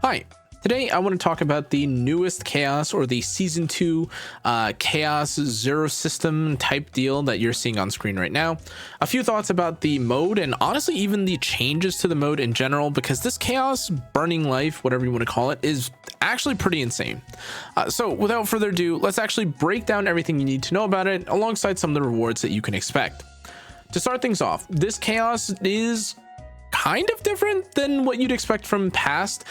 Hi, today I want to talk about the newest chaos, or the season 2 chaos zero system type deal that you're seeing on screen right now. A few thoughts about the mode, and honestly even the changes to the mode in general, because this chaos burning life, whatever you want to call it, is actually pretty insane. So without further ado, let's actually break down everything you need to know about it alongside some of the rewards that you can expect. To start things off, this chaos is kind of different than what you'd expect from past,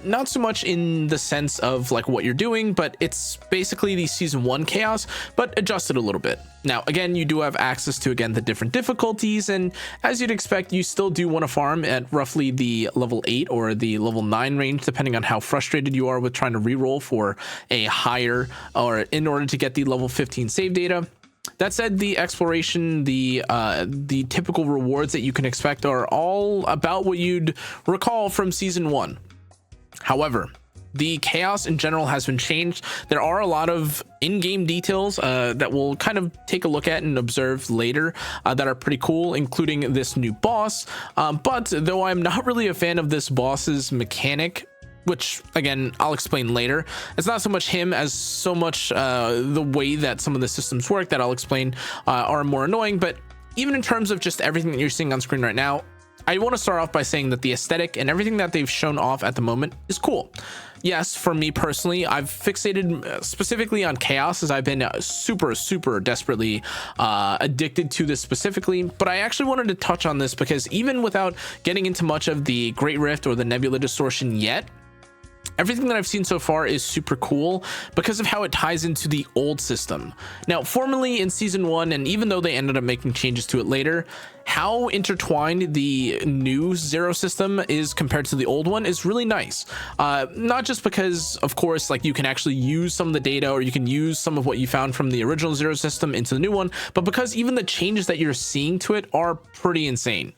not so much in the sense of like what you're doing, but it's basically the season 1 chaos but adjusted a little bit. Now again, you do have access to the different difficulties, and as you'd expect, you still do want to farm at roughly the level 8 or the level 9 range, depending on how frustrated you are with trying to reroll for a higher, or in order to get the level 15 save data. That said, the exploration, the typical rewards that you can expect are all about what you'd recall from season 1. However, the chaos in general has been changed. There are a lot of in-game details that we'll kind of take a look at and observe later that are pretty cool, including this new boss. But though I'm not really a fan of this boss's mechanic, which again I'll explain later, it's not so much him as so much the way that some of the systems work that I'll explain are more annoying. But even in terms of just everything that you're seeing on screen right now, I want to start off by saying that the aesthetic and everything that they've shown off at the moment is cool. Yes, for me personally, I've fixated specifically on chaos, as I've been super desperately addicted to this specifically. But I actually wanted to touch on this because even without getting into much of the Great Rift or the Nebula Distortion yet, everything that I've seen so far is super cool because of how it ties into the old system. Now, formerly in season 1, and even though they ended up making changes to it later, how intertwined the new zero system is compared to the old one is really nice. Not just because, of course, like you can actually use some of the data, or you can use some of what you found from the original zero system into the new one, but because even the changes that you're seeing to it are pretty insane.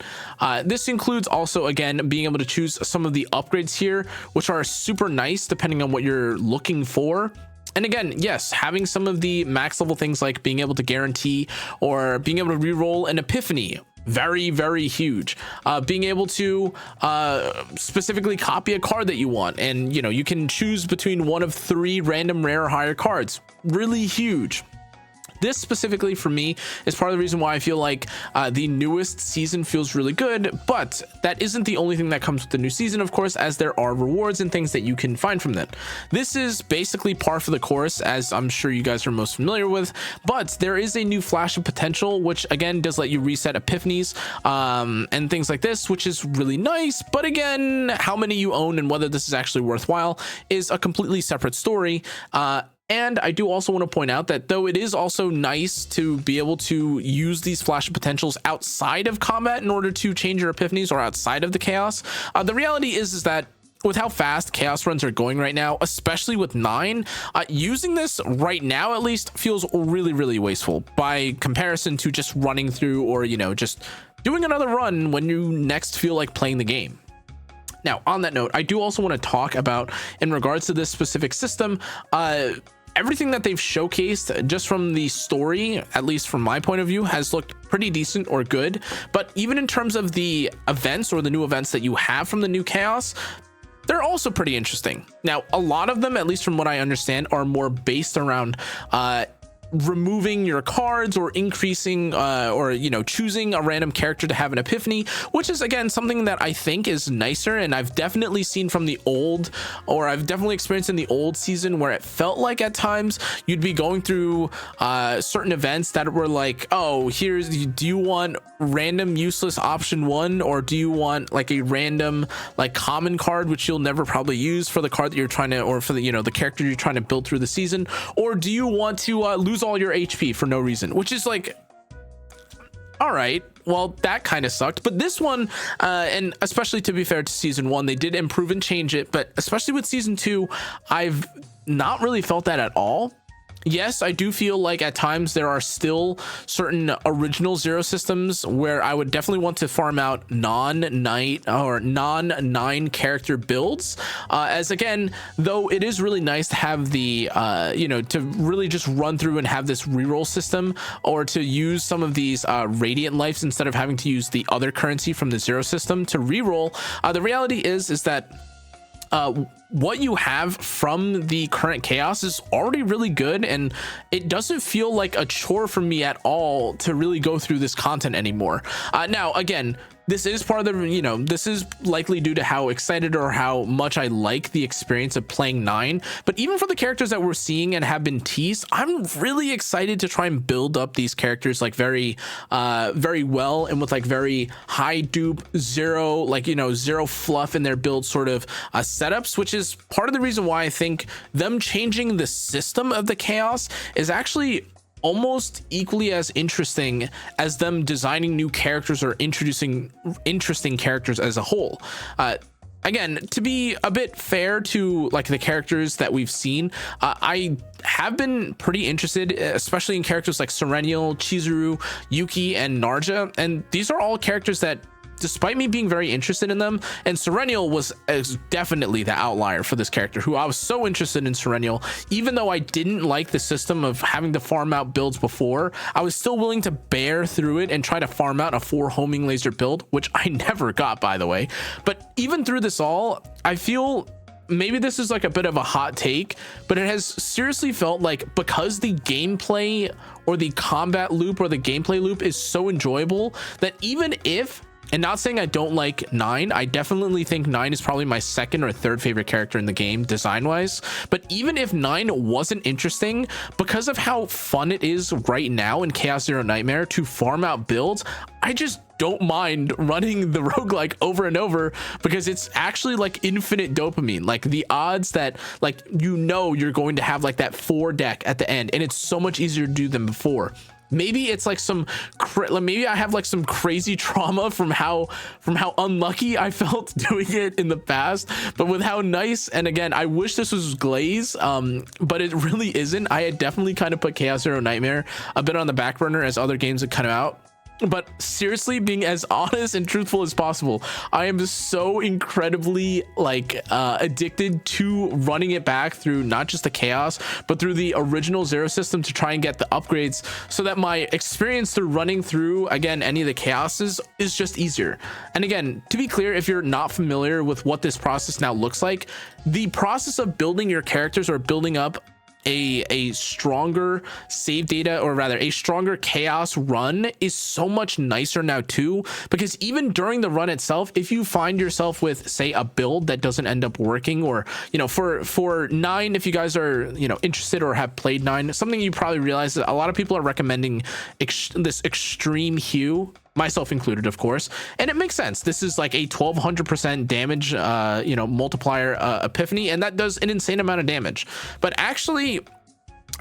This includes also, again, being able to choose some of the upgrades here, which are super nice depending on what you're looking for. And again, yes, having some of the max level things like being able to guarantee or being able to reroll an Epiphany, very huge. Being able to specifically copy a card that you want, and you can choose between one of 3 random rare or higher cards, really huge. This specifically for me is part of the reason why I feel like the newest season feels really good, but that isn't the only thing that comes with the new season, of course, as there are rewards and things that you can find from that. This is basically par for the course, as I'm sure you guys are most familiar with, but there is a new flash of potential, which again does let you reset epiphanies and things like this, which is really nice. But again, how many you own and whether this is actually worthwhile is a completely separate story. And I do also want to point out that though it is also nice to be able to use these flash potentials outside of combat in order to change your epiphanies, or outside of the chaos, the reality is that with how fast chaos runs are going right now, especially with 9, using this right now at least feels really wasteful by comparison to just running through, or just doing another run when you next feel like playing the game. Now, on that note, I do also want to talk about, in regards to this specific system, everything that they've showcased just from the story, at least from my point of view, has looked pretty decent or good. But even in terms of the events or the new events that you have from the new chaos, they're also pretty interesting. Now, a lot of them, at least from what I understand, are more based around removing your cards, or increasing or choosing a random character to have an epiphany, which is again something that I think is nicer, and I've definitely seen from the old, or I've definitely experienced in the old season, where it felt like at times you'd be going through certain events that were like, oh, do you want random useless option 1, or do you want like a random like common card which you'll never probably use for the card that you're trying to, or for the the character you're trying to build through the season, or do you want to lose all your HP for no reason, which is like, all right, well, that kind of sucked. But this one, and especially to be fair to season 1, they did improve and change it, but especially with season 2, I've not really felt that at all. Yes, I do feel like at times there are still certain original zero systems where I would definitely want to farm out non-9 character builds, as again, though it is really nice to have the to really just run through and have this reroll system, or to use some of these radiant lives instead of having to use the other currency from the zero system to reroll. The reality is that what you have from the current chaos is already really good, and it doesn't feel like a chore for me at all to really go through this content anymore. Now again, this is part of the, this is likely due to how excited or how much I like the experience of playing 9. But even for the characters that we're seeing and have been teased, I'm really excited to try and build up these characters like very well, and with like very high dupe, zero, zero fluff in their build sort of setups, which is part of the reason why I think them changing the system of the chaos is actually almost equally as interesting as them designing new characters or introducing interesting characters as a whole. Again, to be a bit fair to like the characters that we've seen, I have been pretty interested, especially in characters like Serenial, Chizuru, Yuki, and Narja, and these are all characters that, despite me being very interested in them, and Serenial was definitely the outlier for this character, who I was so interested in Serenial, even though I didn't like the system of having to farm out builds before, I was still willing to bear through it and try to farm out a 4 homing laser build, which I never got, by the way. But even through this all, I feel, maybe this is like a bit of a hot take, but it has seriously felt like, because the gameplay or the combat loop or the gameplay loop is so enjoyable, that even if, and not saying I don't like 9, I definitely think 9 is probably my second or third favorite character in the game design wise, but even if 9 wasn't interesting, because of how fun it is right now in Chaos Zero Nightmare to farm out builds, I just don't mind running the roguelike over and over, because it's actually like infinite dopamine. Like the odds that you're going to have like that 4 deck at the end, and it's so much easier to do than before. Maybe it's like maybe I have like some crazy trauma from how unlucky I felt doing it in the past, but with how nice, and again, I wish this was Glaze, but it really isn't. I had definitely kind of put Chaos Zero Nightmare a bit on the back burner as other games had come out. But seriously, being as honest and truthful as possible, I am so incredibly addicted to running it back through not just the chaos, but through the original Zero system to try and get the upgrades, so that my experience through running through again any of the chaoses is just easier. And again, to be clear, if you're not familiar with what this process now looks like, the process of building your characters or building up a stronger save data, or rather a stronger chaos run, is so much nicer now too, because even during the run itself, if you find yourself with, say, a build that doesn't end up working, or for 9, if you guys are interested or have played 9, something you probably realize that a lot of people are recommending this extreme hue, myself included, of course, and it makes sense. This is like a 1200% damage multiplier epiphany, and that does an insane amount of damage. But actually,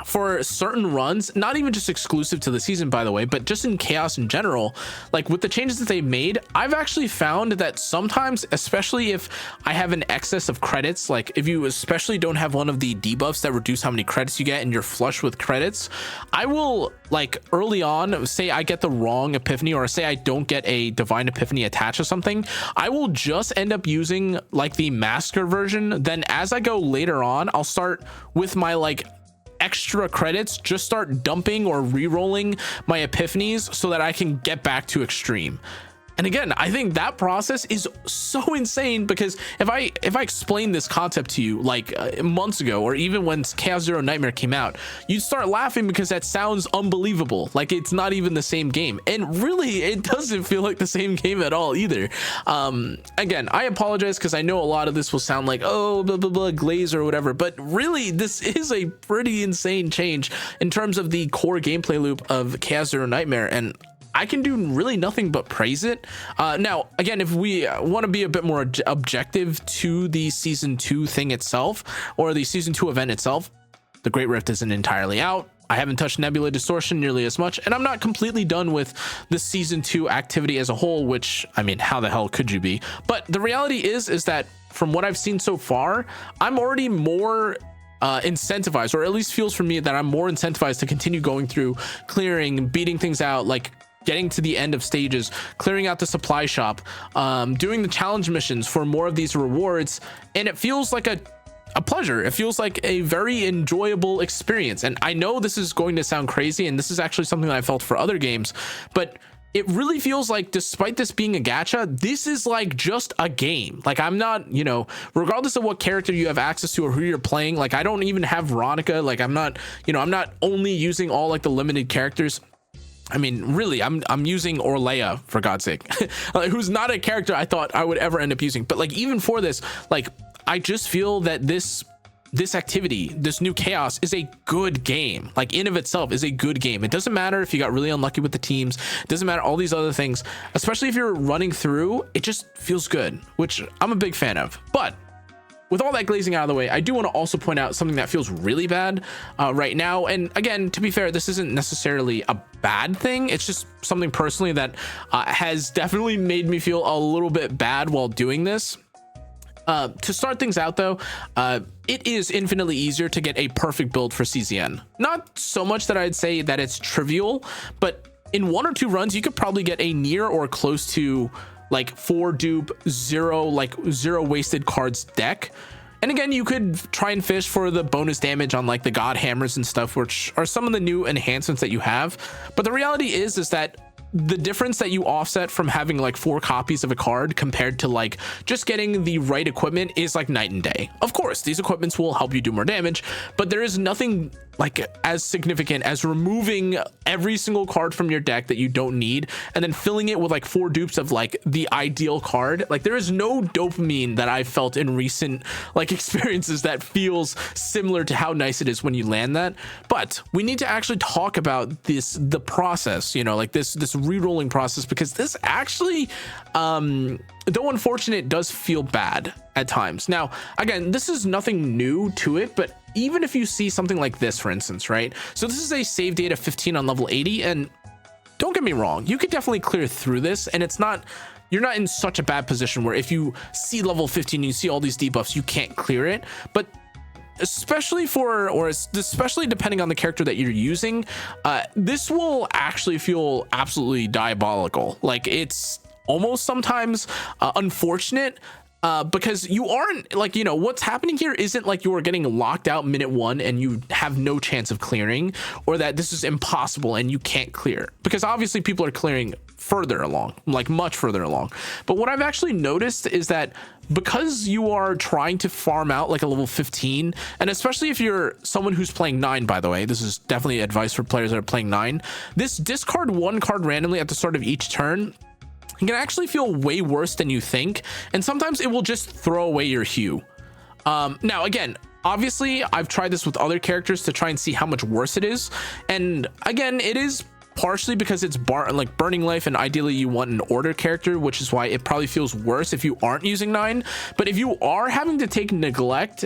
for certain runs, not even just exclusive to the season, by the way, but just in chaos in general, like with the changes that they've made, I've actually found that sometimes, especially if I have an excess of credits, like if you especially don't have one of the debuffs that reduce how many credits you get and you're flush with credits, I will, like, early on, say I get the wrong epiphany, or say I don't get a divine epiphany attached to something, I will just end up using like the masker version. Then as I go later on, I'll start with my extra credits, just start dumping or re-rolling my epiphanies so that I can get back to extreme. And again, I think that process is so insane, because if I explained this concept to you like months ago, or even when Chaos Zero Nightmare came out, you'd start laughing because that sounds unbelievable. Like it's not even the same game. And really, it doesn't feel like the same game at all either. Again, I apologize, because I know a lot of this will sound like, oh, blah, blah, blah, Glaze or whatever. But really, this is a pretty insane change in terms of the core gameplay loop of Chaos Zero Nightmare. And I can do really nothing but praise it. Now, again, if we want to be a bit more objective to the season 2 thing itself, or the season 2 event itself, the Great Rift isn't entirely out. I haven't touched Nebula Distortion nearly as much, and I'm not completely done with the season 2 activity as a whole, which, I mean, how the hell could you be? But the reality is that from what I've seen so far, I'm already more incentivized, or at least feels for me that I'm more incentivized to continue going through, clearing, beating things out, like getting to the end of stages, clearing out the supply shop, doing the challenge missions for more of these rewards. And it feels like a pleasure. It feels like a very enjoyable experience. And I know this is going to sound crazy, and this is actually something that I felt for other games, but it really feels like, despite this being a gacha, this is like just a game. Like, I'm not, you know, regardless of what character you have access to or who you're playing, like I don't even have Veronica. Like, I'm not, you know, I'm not only using all like the limited characters. I mean, really, I'm using Orlea, for God's sake, like, who's not a character I thought I would ever end up using. But like, even for this, like, I just feel that this activity, this new chaos, is a good game. Like, in of itself is a good game. It doesn't matter if you got really unlucky with the teams. It doesn't matter all these other things, especially if you're running through. It just feels good, which I'm a big fan of. But with all that glazing out of the way, I do want to also point out something that feels really bad right now. And again, to be fair, this isn't necessarily a bad thing. It's just something personally that has definitely made me feel a little bit bad while doing this. To start things out though, it is infinitely easier to get a perfect build for CZN. Not so much that I'd say that it's trivial, but in 1 or 2 runs, you could probably get a near or close to like 4 dupe, 0 wasted cards deck. And again, you could try and fish for the bonus damage on like the god hammers and stuff, which are some of the new enhancements that you have. But the reality is that the difference that you offset from having like 4 copies of a card compared to like just getting the right equipment is like night and day. Of course, these equipments will help you do more damage, but there is nothing like as significant as removing every single card from your deck that you don't need and then filling it with like 4 dupes of like the ideal card. Like, there is no dopamine that I've felt in recent like experiences that feels similar to how nice it is when you land that. But we need to actually talk about the process, you know, like this rerolling process, because this actually, though unfortunate, does feel bad at times. Now, again, this is nothing new to it, but even if you see something like this, for instance, right? So this is a save data 15 on level 80, and don't get me wrong, you could definitely clear through this, and you're not in such a bad position where if you see level 15 and you see all these debuffs, you can't clear it. But especially depending on the character that you're using, this will actually feel absolutely diabolical. Like, it's almost sometimes unfortunate, because you aren't like, you know, what's happening here isn't like you are getting locked out minute 1 and you have no chance of clearing, or that this is impossible and you can't clear, because obviously people are clearing further along, like much further along. But what I've actually noticed is that because you are trying to farm out like a level 15, and especially if you're someone who's playing 9, by the way, this is definitely advice for players that are playing 9, this discard 1 card randomly at the start of each turn, it can actually feel way worse than you think, and sometimes it will just throw away your hue. Now, again, obviously I've tried this with other characters to try and see how much worse it is, and again, it is partially because it's like Burning Life, and ideally you want an order character, which is why it probably feels worse if you aren't using 9. But if you are having to take Neglect,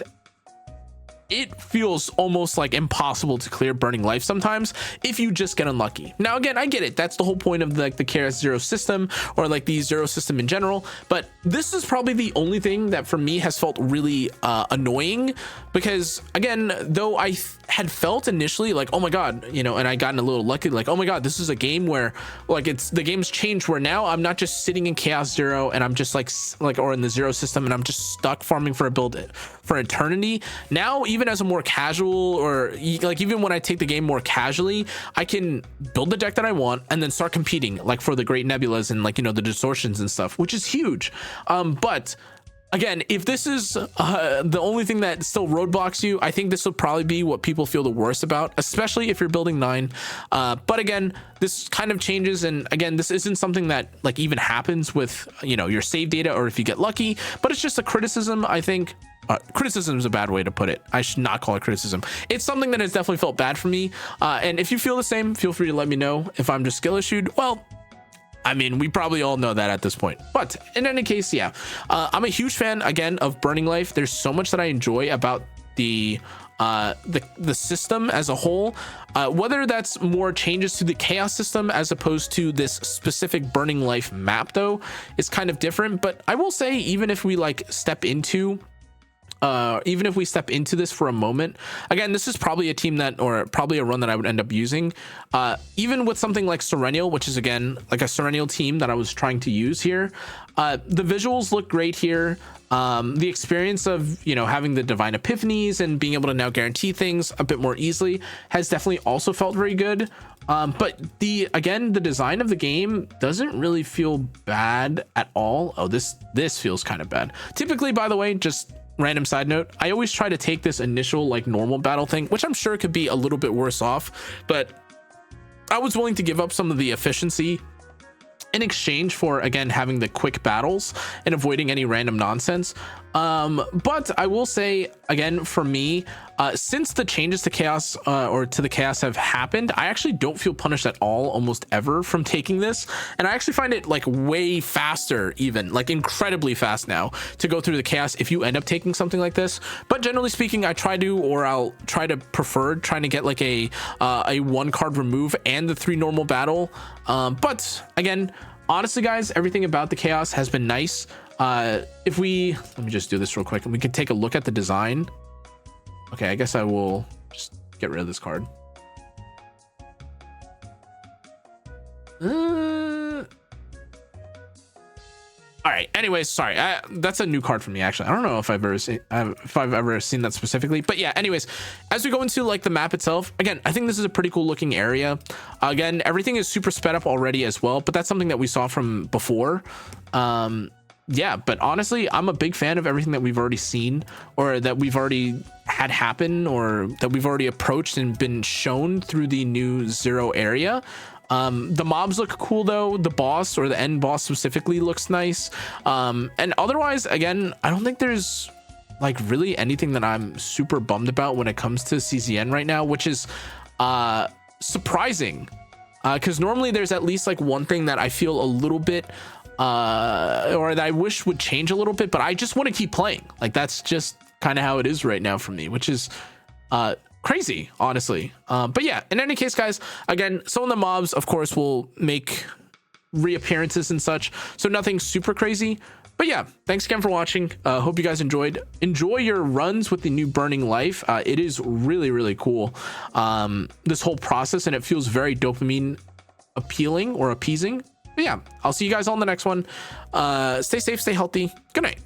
it feels almost like impossible to clear Burning Life sometimes if you just get unlucky. Now, again, I get it. That's the whole point of the Chaos Zero system, or like the Zero system in general. But this is probably the only thing that for me has felt really annoying, because again, though I had felt initially like, oh my God, you know, and I gotten a little lucky, like, oh my God, this is a game where like the game's changed, where now I'm not just sitting in Chaos Zero and I'm just like, or in the Zero system, and I'm just stuck farming for a build for eternity. Now, even as a more casual, or like even when I take the game more casually, I can build the deck that I want and then start competing like for the great nebulas and like, you know, the distortions and stuff, which is huge. But again, if this is the only thing that still roadblocks you, I think this will probably be what people feel the worst about, especially if you're building 9. But again, this kind of changes, and again, this isn't something that like even happens with, you know, your save data or if you get lucky, but it's just a criticism. I think criticism is a bad way to put it. I should not call it criticism. It's something that has definitely felt bad for me, and if you feel the same, feel free to let me know. If I'm just skill issued, well, I mean, we probably all know that at this point. But in any case, yeah, I'm a huge fan, again, of Burning Life. There's so much that I enjoy about the system as a whole, whether that's more changes to the chaos system as opposed to this specific Burning Life map, though, is kind of different. But I will say, even if we step into this for a moment, again, this is probably a team that, or probably a run that I would end up using, even with something like Serennial, which is again like a Serennial team that I was trying to use here. The visuals look great here. The experience of, you know, having the divine epiphanies and being able to now guarantee things a bit more easily has definitely also felt very good. But again, the design of the game doesn't really feel bad at all. Oh, this feels kind of bad. Typically, by the way, just random side note, I always try to take this initial like normal battle thing, which I'm sure could be a little bit worse off, but I was willing to give up some of the efficiency in exchange for, again, having the quick battles and avoiding any random nonsense. But I will say, again, for me, since the changes to chaos or to the chaos have happened, I actually don't feel punished at all almost ever from taking this, and I actually find it like way faster, even like incredibly fast now, to go through the chaos if you end up taking something like this. But generally speaking, I'll try to prefer trying to get like a 1 card remove and the 3 normal battle. But again, honestly guys, everything about the chaos has been nice. If we, let me just do this real quick and we can take a look at the design. Okay, I guess I will just get rid of this card. All right, anyways, sorry, that's a new card for me, actually. I don't know if I've ever seen that specifically, but yeah, anyways, as we go into like the map itself, again, I think this is a pretty cool looking area. Again, everything is super sped up already as well, but that's something that we saw from before. Yeah, but honestly, I'm a big fan of everything that we've already seen, or that we've already had happen, or that we've already approached and been shown through the new Zero area. The mobs look cool though. The boss, or the end boss specifically, looks nice. And otherwise, again, I don't think there's like really anything that I'm super bummed about when it comes to CZN right now, which is surprising, because normally there's at least like one thing that I feel a little bit or that I wish would change a little bit, but I just want to keep playing. Like that's just kind of how it is right now for me, which is crazy, honestly. But yeah, in any case, guys, again, some of the mobs of course will make reappearances and such, so nothing super crazy. But yeah, thanks again for watching. Hope you guys enjoy your runs with the new Burning Life. It is really cool, this whole process, and it feels very dopamine appealing or appeasing. But yeah, I'll see you guys on the next one. Stay safe, stay healthy. Good night.